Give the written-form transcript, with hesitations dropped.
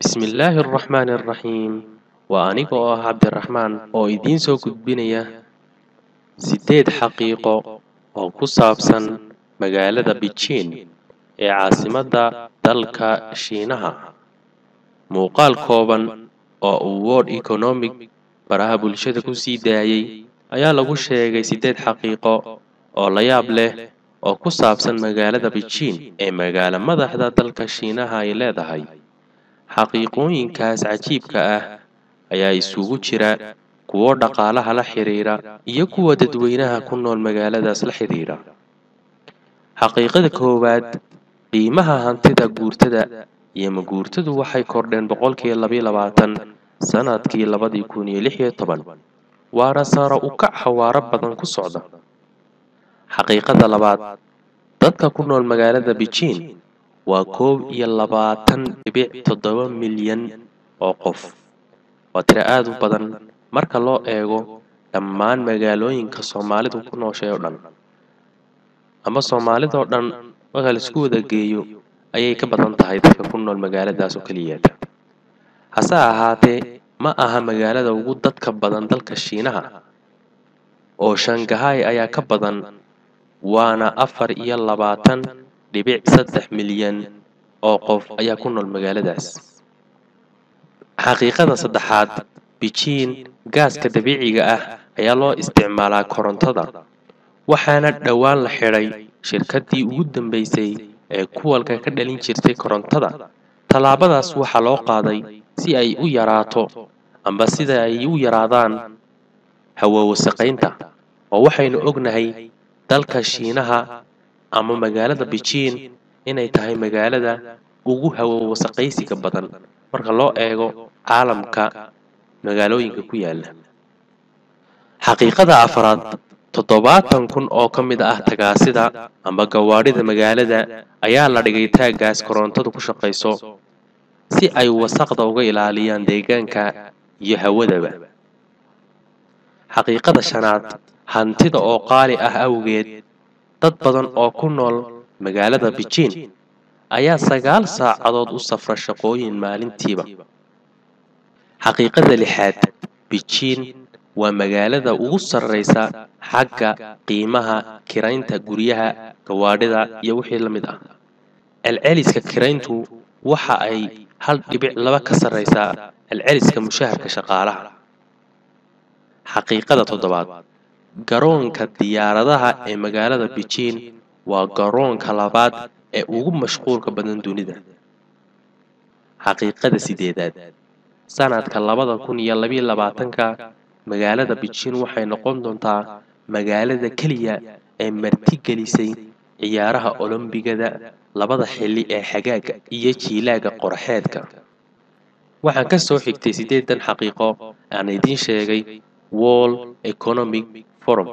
بسم الله الرحمن الرحيم وأنيقو عبد الرحمن oo idiin soo gudbinaya 8 xaqiiqo oo ku saabsan magaalada Beijing ee caasimadda dalka Shiinaha muuqaal kooban oo World Economic baraha bulshada ku sii daayay ayaa lagu sheegay 8 xaqiiqo oo la yaab leh oo ku saabsan magaalada Beijing ee magaala madaxda dalka Shiinaha ay leedahay xaqiiqooyinkaas cajiibka ah ayaa isugu jira kuwo dhaqaalaha la xiriira iyo kuwa dadweynaha ku nool magaaladaas la xiriira xaqiiqada koowaad qiimaha hantida guurtada iyo maguurtadu waxay kordheen 22% sanadkii 2016 waana sare u kac xawaaro badan ku socda xaqiiqada labaad dadka ku nool magaalada Beijing waa 22.7 milyan oo qof waa tiro aad u badan marka loo eego dhammaan magaalooyinka Soomaalidu ku nooshahay oo dhan ama Soomaalida oo dhan marka la isku wada geeyo ayay ka badan tahay dadka ku nool magaaladaas oo kaliya hase ahaatee ma aha magaalada ugu dadka badan dalka Shiinaha oo Shanghai ayaa ka badan waana 24.3 milyan oo qof ayaa ku nool magaaladaas xaqiiqada saddexaad Beijing gaaska dabiiciga ah ayaa loo isticmaalaa korontada waxaana dhawaan la xiray shirkadii ugu dambeysay ee kuwalka ka dhalin jirtay korontada talaabadaas waxa loo qaaday si ay u yaraato amba sida ay u yaraadaan hawo wasaqeynta oo waxaynu ognahay dalka Shiinaha ama magaalada Beijing inay tahay magaalada ugu hawo wasaqeysiga badan marka loo eego caalamka magaalooyinka ku yaala xaqiiqada afraad 70,000 oo kamid ah tagaasida ama gawaarida magaalada ayaa la dhigay taagaas korontadu ku shaqeyso si ay wasaqda uga ilaaliyaan deegaanka iyo hawadaba xaqiiqada shanaad hantida oo qaali ah awgeed dad badan oo ku nool magaalada Beijing ayaa 9 saacadood u safra shaqooyin maalintiiba xaqiiqada lixaad Beijing waa magaalada ugu sareysa xagga qiimaha kiraynta guryaha gawaadhida iyo wixii la mid ah celceliska kirayntu waxa ay 1.2 ka sareysaa celceliska mushaharka shaqaalaha xaqiiqada toddobaad garoonka diyaaradaha ee magaalada Beijing waa garoonka labaad ee ugu mashquulka badan dunida xaqiiqada sideedaad sanadka 2022 magaalada Beijing waxay noqon doontaa magaalada kaliya ee martigelisay ciyaaraha Olombigada labada xilli ee xagaaga iyo jiilaaga qorxeedka waxaan ka soo xigtay 8 xaqiiqo aan idin sheegay World Economic Forum